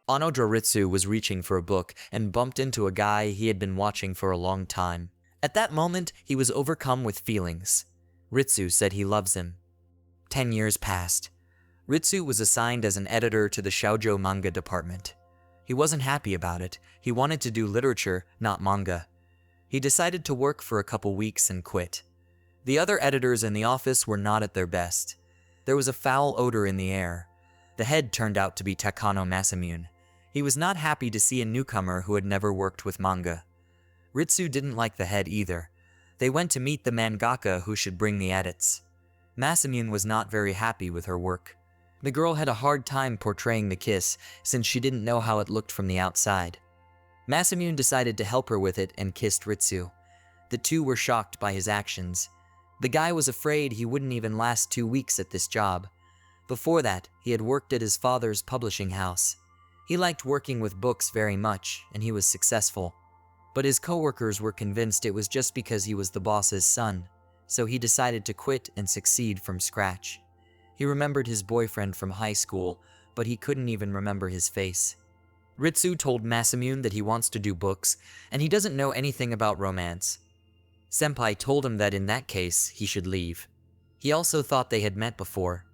Onodra Ritsu was reaching for a book and bumped into a guy he had been watching for a long time. At that moment, he was overcome with feelings. Ritsu said he loves him. 10 years passed. Ritsu was assigned as an editor to the shoujo manga department. He wasn't happy about it. He wanted to do literature, not manga. He decided to work for a couple weeks and quit. The other editors in the office were not at their best. There was a foul odor in the air. The head turned out to be Takano Masamune. He was not happy to see a newcomer who had never worked with manga. Ritsu didn't like the head either. They went to meet the mangaka who should bring the edits. Masamune was not very happy with her work. The girl had a hard time portraying the kiss since she didn't know how it looked from the outside. Masamune decided to help her with it and kissed Ritsu. The two were shocked by his actions. The guy was afraid he wouldn't even last 2 weeks at this job. Before that, he had worked at his father's publishing house. He liked working with books very much, and he was successful. But his coworkers were convinced it was just because he was the boss's son, so he decided to quit and succeed from scratch. He remembered his boyfriend from high school, but he couldn't even remember his face. Ritsu told Masamune that he wants to do books, and he doesn't know anything about romance. Senpai told him that in that case, he should leave. He also thought they had met before.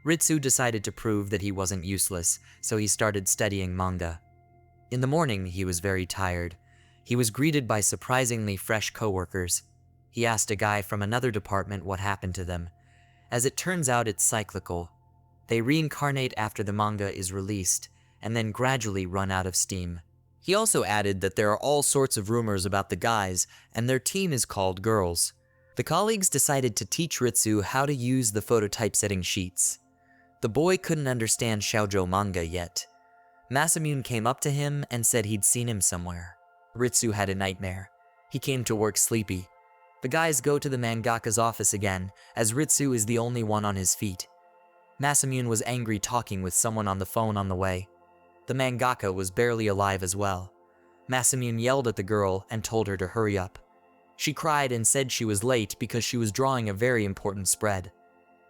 Ritsu decided to prove that he wasn't useless, so he started studying manga. In the morning, he was very tired. He was greeted by surprisingly fresh coworkers. He asked a guy from another department what happened to them. As it turns out, it's cyclical. They reincarnate after the manga is released, and then gradually run out of steam. He also added that there are all sorts of rumors about the guys, and their team is called girls. The colleagues decided to teach Ritsu how to use the phototypesetting sheets. The boy couldn't understand shoujo manga yet. Masamune came up to him and said he'd seen him somewhere. Ritsu had a nightmare. He came to work sleepy. The guys go to the mangaka's office again, as Ritsu is the only one on his feet. Masamune was angry talking with someone on the phone on the way. The mangaka was barely alive as well. Masamune yelled at the girl and told her to hurry up. She cried and said she was late because she was drawing a very important spread.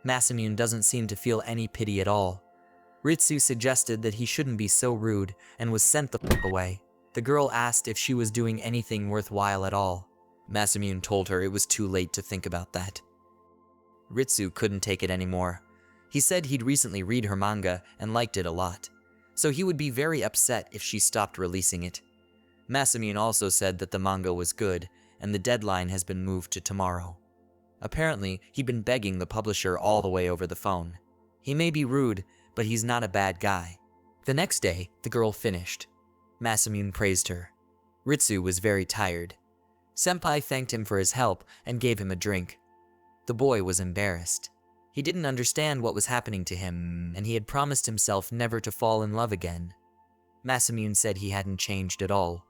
Masamune doesn't seem to feel any pity at all. Ritsu suggested that he shouldn't be so rude and was sent the f*** away. The girl asked if she was doing anything worthwhile at all. Masamune told her it was too late to think about that. Ritsu couldn't take it anymore. He said he'd recently read her manga and liked it a lot, so he would be very upset if she stopped releasing it. Masamune also said that the manga was good, and the deadline has been moved to tomorrow. Apparently, he'd been begging the publisher all the way over the phone. He may be rude, but he's not a bad guy. The next day, the girl finished. Masamune praised her. Ritsu was very tired. Senpai thanked him for his help and gave him a drink. The boy was embarrassed. He didn't understand what was happening to him, and he had promised himself never to fall in love again. Masamune said he hadn't changed at all.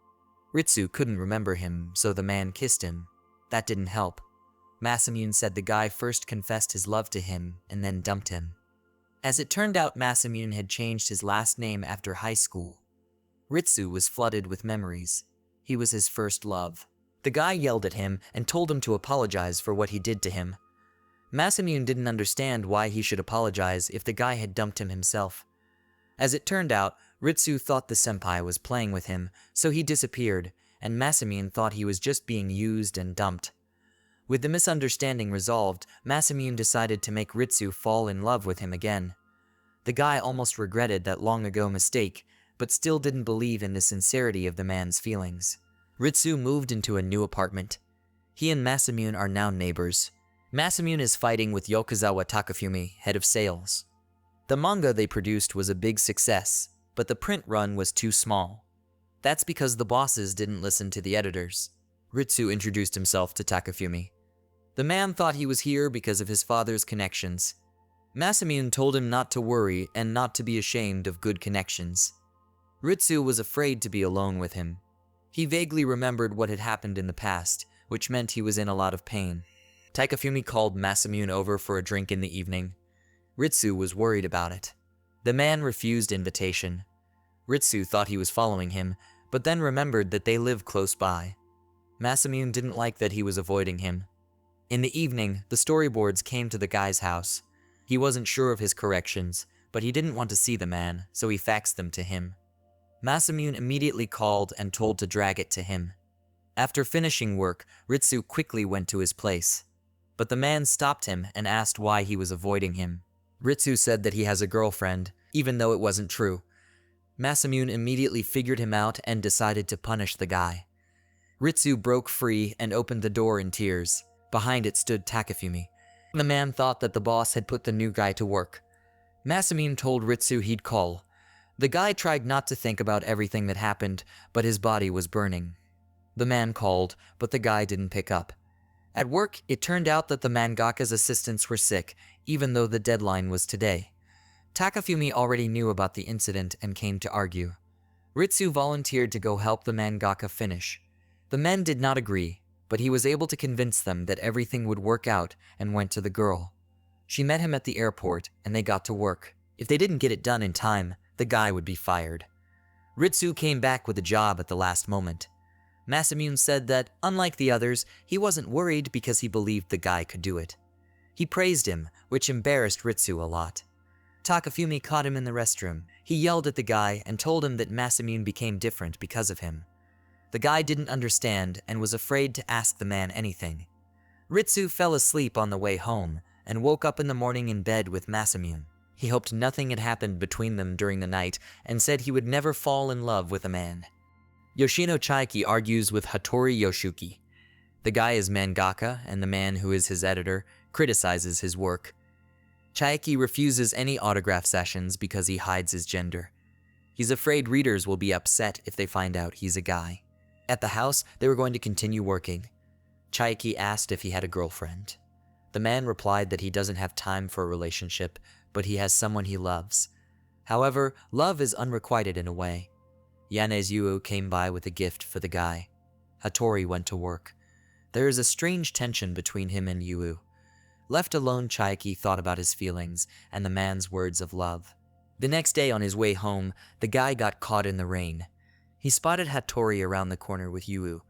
Ritsu couldn't remember him, so the man kissed him. That didn't help. Masamune said the guy first confessed his love to him and then dumped him. As it turned out, Masamune had changed his last name after high school. Ritsu was flooded with memories. He was his first love. The guy yelled at him and told him to apologize for what he did to him. Masamune didn't understand why he should apologize if the guy had dumped him himself. As it turned out, Ritsu thought the senpai was playing with him, so he disappeared, and Masamune thought he was just being used and dumped. With the misunderstanding resolved, Masamune decided to make Ritsu fall in love with him again. The guy almost regretted that long-ago mistake, but still didn't believe in the sincerity of the man's feelings. Ritsu moved into a new apartment. He and Masamune are now neighbors. Masamune is fighting with Yokozawa Takafumi, head of sales. The manga they produced was a big success, but the print run was too small. That's because the bosses didn't listen to the editors. Ritsu introduced himself to Takafumi. The man thought he was here because of his father's connections. Masamune told him not to worry and not to be ashamed of good connections. Ritsu was afraid to be alone with him. He vaguely remembered what had happened in the past, which meant he was in a lot of pain. Takafumi called Masamune over for a drink in the evening. Ritsu was worried about it. The man refused invitation. Ritsu thought he was following him, but then remembered that they live close by. Masamune didn't like that he was avoiding him. In the evening, the storyboards came to the guy's house. He wasn't sure of his corrections, but he didn't want to see the man, so he faxed them to him. Masamune immediately called and told to drag it to him. After finishing work, Ritsu quickly went to his place. But the man stopped him and asked why he was avoiding him. Ritsu said that he has a girlfriend, even though it wasn't true. Masamune immediately figured him out and decided to punish the guy. Ritsu broke free and opened the door in tears. Behind it stood Takafumi. The man thought that the boss had put the new guy to work. Masamune told Ritsu he'd call. The guy tried not to think about everything that happened, but his body was burning. The man called, but the guy didn't pick up. At work, it turned out that the mangaka's assistants were sick, even though the deadline was today. Takafumi already knew about the incident and came to argue. Ritsu volunteered to go help the mangaka finish. The men did not agree, but he was able to convince them that everything would work out and went to the girl. She met him at the airport and they got to work. If they didn't get it done in time, the guy would be fired. Ritsu came back with a job at the last moment. Masamune said that, unlike the others, he wasn't worried because he believed the guy could do it. He praised him, which embarrassed Ritsu a lot. Takafumi caught him in the restroom. He yelled at the guy and told him that Masamune became different because of him. The guy didn't understand and was afraid to ask the man anything. Ritsu fell asleep on the way home and woke up in the morning in bed with Masamune. He hoped nothing had happened between them during the night and said he would never fall in love with a man. Yoshino Chiaki argues with Hatori Yoshuki. The guy is mangaka and the man who is his editor criticizes his work. Chiaki refuses any autograph sessions because he hides his gender. He's afraid readers will be upset if they find out he's a guy. At the house, they were going to continue working. Chiaki asked if he had a girlfriend. The man replied that he doesn't have time for a relationship, but he has someone he loves. However, love is unrequited in a way. Yane's Yu came by with a gift for the guy. Hatori went to work. There is a strange tension between him and Yu. Left alone, Chiaki thought about his feelings and the man's words of love. The next day on his way home, the guy got caught in the rain. He spotted Hatori around the corner with Yu.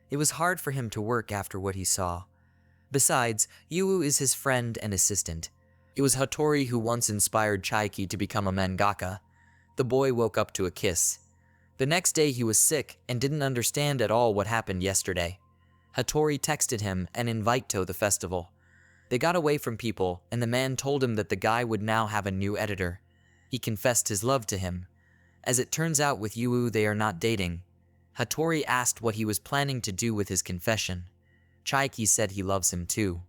It was hard for him to work after what he saw. Besides, Yu is his friend and assistant. It was Hatori who once inspired Chiaki to become a mangaka. The boy woke up to a kiss. The next day he was sick and didn't understand at all what happened yesterday. Hatori texted him and invited to the festival. They got away from people and the man told him that the guy would now have a new editor. He confessed his love to him. As it turns out with Yu, they are not dating. Hatori asked what he was planning to do with his confession. Chiaki said he loves him too.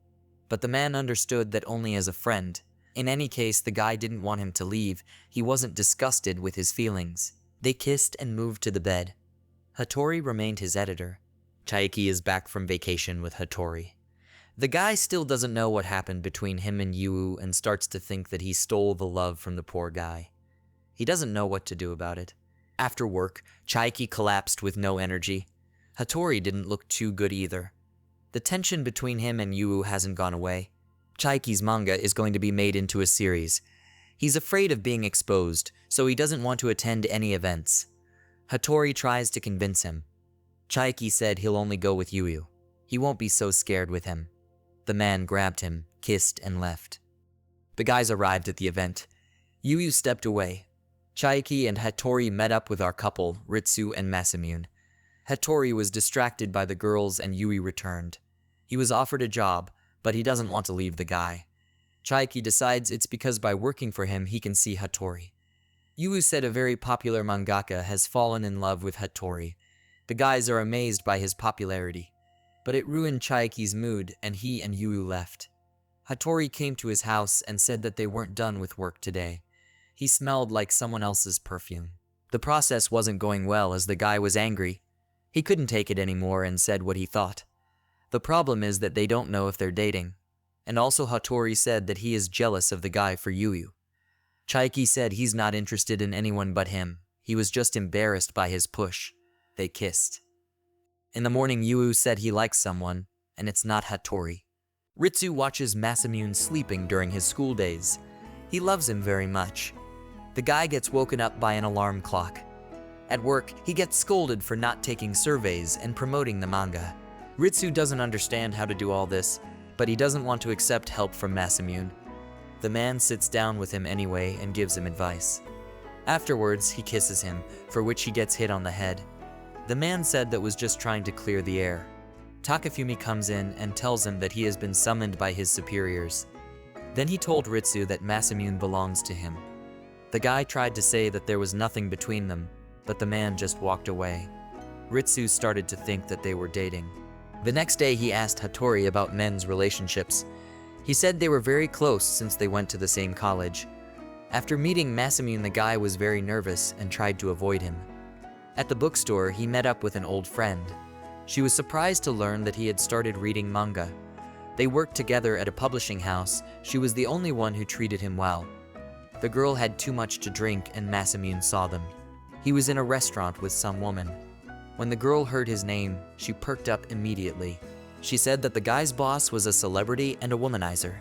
But the man understood that only as a friend. In any case, the guy didn't want him to leave. He wasn't disgusted with his feelings. They kissed and moved to the bed. Hatori remained his editor. Chiaki is back from vacation with Hatori. The guy still doesn't know what happened between him and Yu and starts to think that he stole the love from the poor guy. He doesn't know what to do about it. After work, Chiaki collapsed with no energy. Hatori didn't look too good either. The tension between him and Yu hasn't gone away. Chiaki's manga is going to be made into a series. He's afraid of being exposed, so he doesn't want to attend any events. Hatori tries to convince him. Chiaki said he'll only go with Yu. He won't be so scared with him. The man grabbed him, kissed, and left. The guys arrived at the event. Yu stepped away. Chiaki and Hatori met up with our couple, Ritsu and Masamune. Hatori was distracted by the girls and Yui returned. He was offered a job, but he doesn't want to leave the guy. Chiaki decides it's because by working for him he can see Hatori. Yu said a very popular mangaka has fallen in love with Hatori. The guys are amazed by his popularity. But it ruined Chiaki's mood and he and Yu left. Hatori came to his house and said that they weren't done with work today. He smelled like someone else's perfume. The process wasn't going well as the guy was angry. He couldn't take it anymore and said what he thought. The problem is that they don't know if they're dating. And also Hatori said that he is jealous of the guy for Yu. Chiaki said he's not interested in anyone but him. He was just embarrassed by his push. They kissed. In the morning, Yu said he likes someone, and it's not Hatori. Ritsu watches Masamune sleeping during his school days. He loves him very much. The guy gets woken up by an alarm clock. At work, he gets scolded for not taking surveys and promoting the manga. Ritsu doesn't understand how to do all this, but he doesn't want to accept help from Masamune. The man sits down with him anyway and gives him advice. Afterwards, he kisses him, for which he gets hit on the head. The man said that was just trying to clear the air. Takafumi comes in and tells him that he has been summoned by his superiors. Then he told Ritsu that Masamune belongs to him. The guy tried to say that there was nothing between them, but the man just walked away. Ritsu started to think that they were dating. The next day he asked Hatori about men's relationships. He said they were very close since they went to the same college. After meeting Masamune, the guy was very nervous and tried to avoid him. At the bookstore, he met up with an old friend. She was surprised to learn that he had started reading manga. They worked together at a publishing house. She was the only one who treated him well. The girl had too much to drink and Masamune saw them. He was in a restaurant with some woman. When the girl heard his name, she perked up immediately. She said that the guy's boss was a celebrity and a womanizer.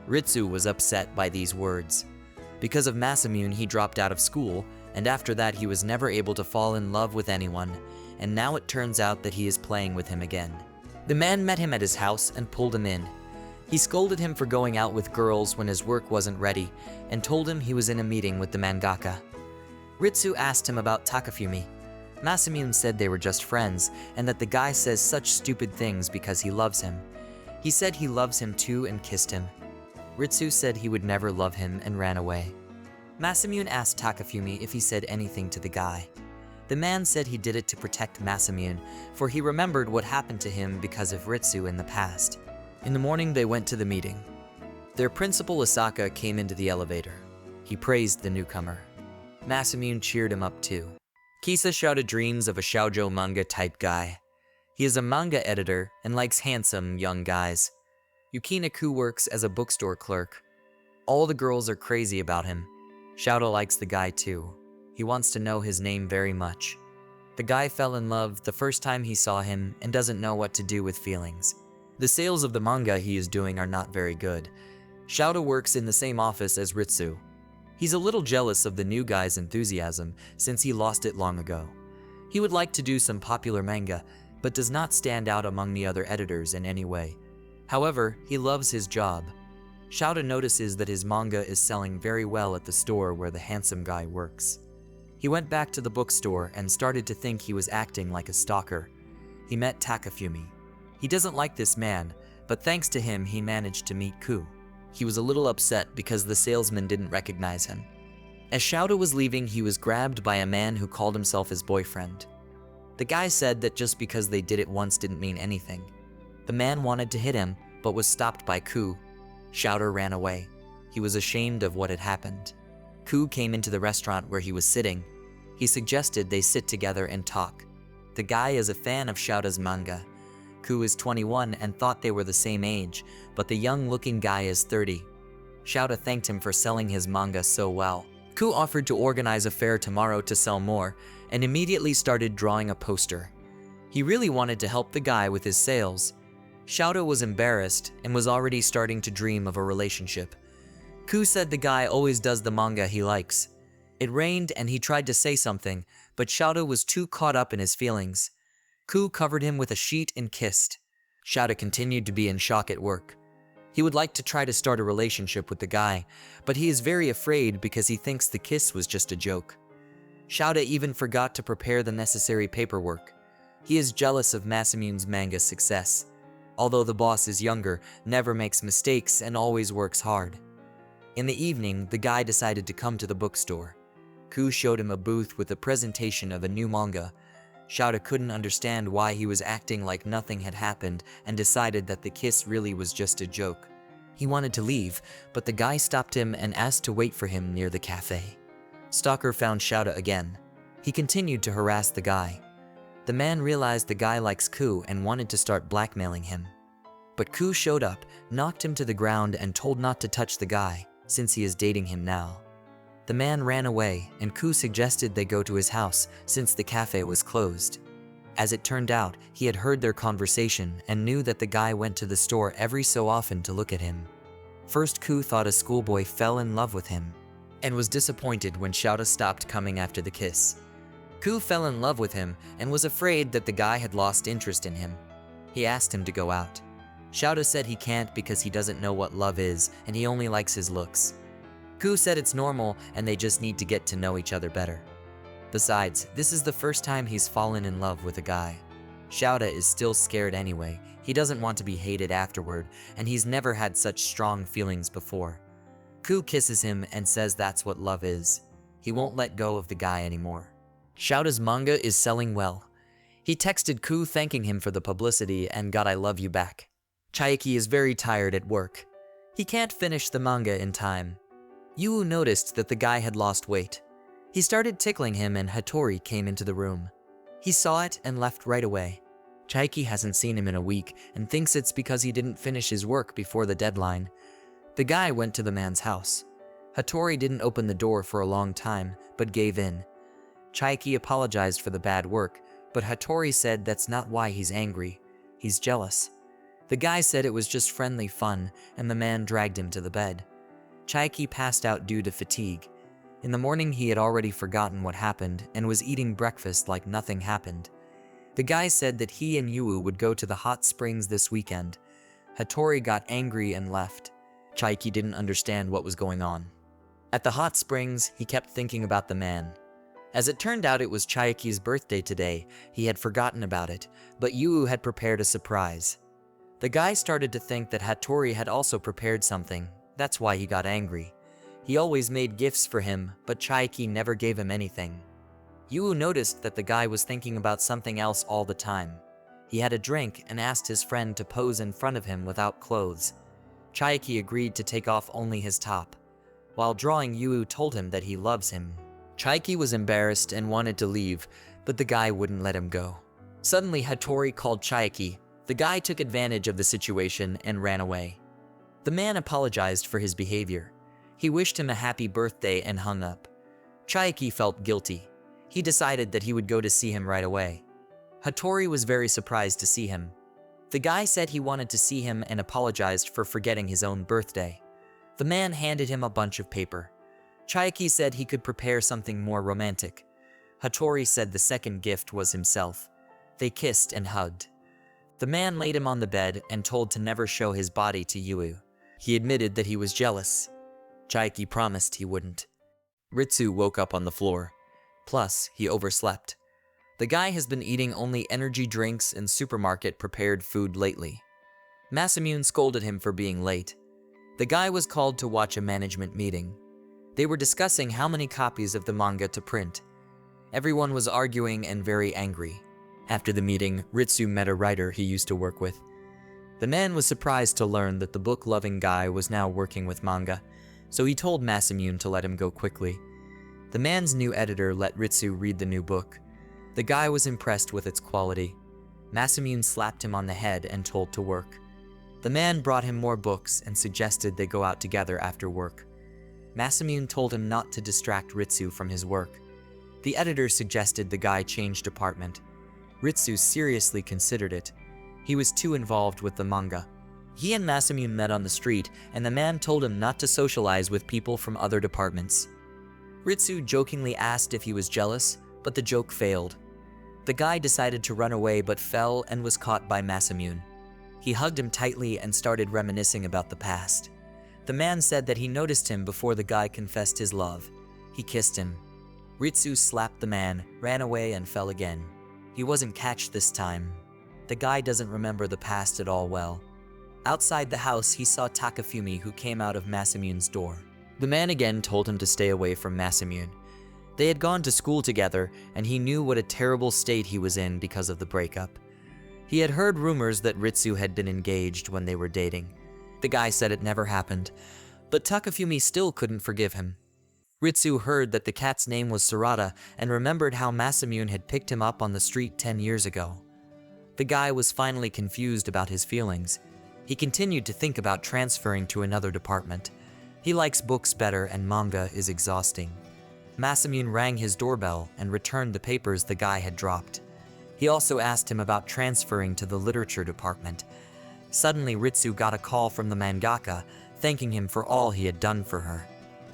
Ritsu was upset by these words. Because of Masamune, he dropped out of school, and after that he was never able to fall in love with anyone, and now it turns out that he is playing with him again. The man met him at his house and pulled him in. He scolded him for going out with girls when his work wasn't ready, and told him he was in a meeting with the mangaka. Ritsu asked him about Takafumi. Masamune said they were just friends, and that the guy says such stupid things because he loves him. He said he loves him too and kissed him. Ritsu said he would never love him and ran away. Masamune asked Takafumi if he said anything to the guy. The man said he did it to protect Masamune, for he remembered what happened to him because of Ritsu in the past. In the morning they went to the meeting. Their principal Asaka came into the elevator. He praised the newcomer. Masamune cheered him up too. Kisa shouted dreams of a shoujo manga type guy. He is a manga editor and likes handsome young guys. Yukina works as a bookstore clerk. All the girls are crazy about him. Shouto likes the guy too. He wants to know his name very much. The guy fell in love the first time he saw him and doesn't know what to do with feelings. The sales of the manga he is doing are not very good. Shouto works in the same office as Ritsu. He's a little jealous of the new guy's enthusiasm since he lost it long ago. He would like to do some popular manga, but does not stand out among the other editors in any way. However, he loves his job. Shouto notices that his manga is selling very well at the store where the handsome guy works. He went back to the bookstore and started to think he was acting like a stalker. He met Takafumi. He doesn't like this man, but thanks to him he managed to meet Ku. He was a little upset because the salesman didn't recognize him. As Shouto was leaving, he was grabbed by a man who called himself his boyfriend. The guy said that just because they did it once didn't mean anything. The man wanted to hit him, but was stopped by Ku. Shouto ran away. He was ashamed of what had happened. Ku came into the restaurant where he was sitting. He suggested they sit together and talk. The guy is a fan of Shouto's manga. Ku is 21 and thought they were the same age, but the young-looking guy is 30. Shouto thanked him for selling his manga so well. Ku offered to organize a fair tomorrow to sell more, and immediately started drawing a poster. He really wanted to help the guy with his sales. Shouto was embarrassed and was already starting to dream of a relationship. Ku said the guy always does the manga he likes. It rained and he tried to say something, but Shouto was too caught up in his feelings. Ku covered him with a sheet and kissed. Shouto continued to be in shock at work. He would like to try to start a relationship with the guy, but he is very afraid because he thinks the kiss was just a joke. Shouto even forgot to prepare the necessary paperwork. He is jealous of Masamune's manga success. Although the boss is younger, never makes mistakes, and always works hard. In the evening, the guy decided to come to the bookstore. Ku showed him a booth with a presentation of a new manga. Shouto couldn't understand why he was acting like nothing had happened and decided that the kiss really was just a joke. He wanted to leave, but the guy stopped him and asked to wait for him near the cafe. Stalker found Shouto again. He continued to harass the guy. The man realized the guy likes Ku and wanted to start blackmailing him. But Ku showed up, knocked him to the ground and told not to touch the guy, since he is dating him now. The man ran away, and Ku suggested they go to his house since the cafe was closed. As it turned out, he had heard their conversation and knew that the guy went to the store every so often to look at him. First, Ku thought a schoolboy fell in love with him, and was disappointed when Shouto stopped coming after the kiss. Ku fell in love with him and was afraid that the guy had lost interest in him. He asked him to go out. Shouto said he can't because he doesn't know what love is and he only likes his looks. Ku said it's normal and they just need to get to know each other better. Besides, this is the first time he's fallen in love with a guy. Xiaoda is still scared anyway. He doesn't want to be hated afterward, and he's never had such strong feelings before. Ku kisses him and says that's what love is. He won't let go of the guy anymore. Xiaoda's manga is selling well. He texted Ku thanking him for the publicity and got I love you back. Chiaki is very tired at work. He can't finish the manga in time. Yu noticed that the guy had lost weight. He started tickling him and Hatori came into the room. He saw it and left right away. Chiaki hasn't seen him in a week and thinks it's because he didn't finish his work before the deadline. The guy went to the man's house. Hatori didn't open the door for a long time, but gave in. Chiaki apologized for the bad work, but Hatori said that's not why he's angry. He's jealous. The guy said it was just friendly fun, and the man dragged him to the bed. Chiaki passed out due to fatigue. In the morning, he had already forgotten what happened and was eating breakfast like nothing happened. The guy said that he and Yu would go to the hot springs this weekend. Hatori got angry and left. Chiaki didn't understand what was going on. At the hot springs, he kept thinking about the man. As it turned out, it was Chiaki's birthday today. He had forgotten about it, but Yu had prepared a surprise. The guy started to think that Hatori had also prepared something. That's why he got angry. He always made gifts for him, but Chiaki never gave him anything. Yu noticed that the guy was thinking about something else all the time. He had a drink and asked his friend to pose in front of him without clothes. Chiaki agreed to take off only his top. While drawing, Yu told him that he loves him. Chiaki was embarrassed and wanted to leave, but the guy wouldn't let him go. Suddenly, Hatori called Chiaki. The guy took advantage of the situation and ran away. The man apologized for his behavior. He wished him a happy birthday and hung up. Chiaki felt guilty. He decided that he would go to see him right away. Hatori was very surprised to see him. The guy said he wanted to see him and apologized for forgetting his own birthday. The man handed him a bunch of paper. Chiaki said he could prepare something more romantic. Hatori said the second gift was himself. They kissed and hugged. The man laid him on the bed and told to never show his body to Yu. He admitted that he was jealous. Chiaki promised he wouldn't. Ritsu woke up on the floor. Plus, he overslept. The guy has been eating only energy drinks and supermarket-prepared food lately. Masamune scolded him for being late. The guy was called to watch a management meeting. They were discussing how many copies of the manga to print. Everyone was arguing and very angry. After the meeting, Ritsu met a writer he used to work with. The man was surprised to learn that the book-loving guy was now working with manga, so he told Masamune to let him go quickly. The man's new editor let Ritsu read the new book. The guy was impressed with its quality. Masamune slapped him on the head and told to work. The man brought him more books and suggested they go out together after work. Masamune told him not to distract Ritsu from his work. The editor suggested the guy change department. Ritsu seriously considered it. He was too involved with the manga. He and Masamune met on the street, and the man told him not to socialize with people from other departments. Ritsu jokingly asked if he was jealous, but the joke failed. The guy decided to run away but fell and was caught by Masamune. He hugged him tightly and started reminiscing about the past. The man said that he noticed him before the guy confessed his love. He kissed him. Ritsu slapped the man, ran away, and fell again. He wasn't catched this time. The guy doesn't remember the past at all well. Outside the house, he saw Takafumi, who came out of Masamune's door. The man again told him to stay away from Masamune. They had gone to school together, and he knew what a terrible state he was in because of the breakup. He had heard rumors that Ritsu had been engaged when they were dating. The guy said it never happened, but Takafumi still couldn't forgive him. Ritsu heard that the cat's name was Sarada and remembered how Masamune had picked him up on the street 10 years ago. The guy was finally confused about his feelings. He continued to think about transferring to another department. He likes books better and manga is exhausting. Masamune rang his doorbell and returned the papers the guy had dropped. He also asked him about transferring to the literature department. Suddenly, Ritsu got a call from the mangaka, thanking him for all he had done for her.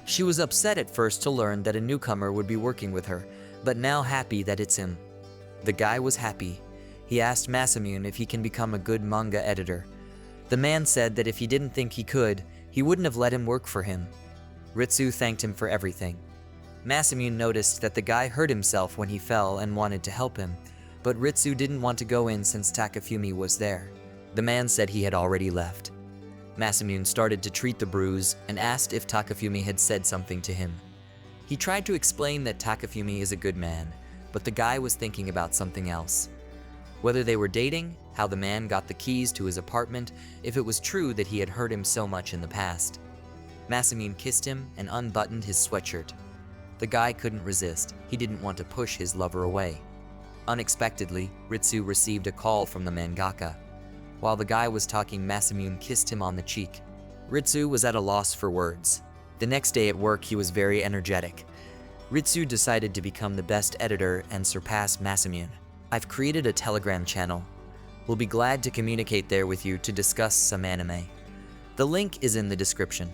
She was upset at first to learn that a newcomer would be working with her, but now happy that it's him. The guy was happy. He asked Masamune if he can become a good manga editor. The man said that if he didn't think he could, he wouldn't have let him work for him. Ritsu thanked him for everything. Masamune noticed that the guy hurt himself when he fell and wanted to help him, but Ritsu didn't want to go in since Takafumi was there. The man said he had already left. Masamune started to treat the bruise and asked if Takafumi had said something to him. He tried to explain that Takafumi is a good man, but the guy was thinking about something else. Whether they were dating, how the man got the keys to his apartment, if it was true that he had hurt him so much in the past. Masamune kissed him and unbuttoned his sweatshirt. The guy couldn't resist. He didn't want to push his lover away. Unexpectedly, Ritsu received a call from the mangaka. While the guy was talking, Masamune kissed him on the cheek. Ritsu was at a loss for words. The next day at work, he was very energetic. Ritsu decided to become the best editor and surpass Masamune. I've created a Telegram channel. We'll be glad to communicate there with you to discuss some anime. The link is in the description.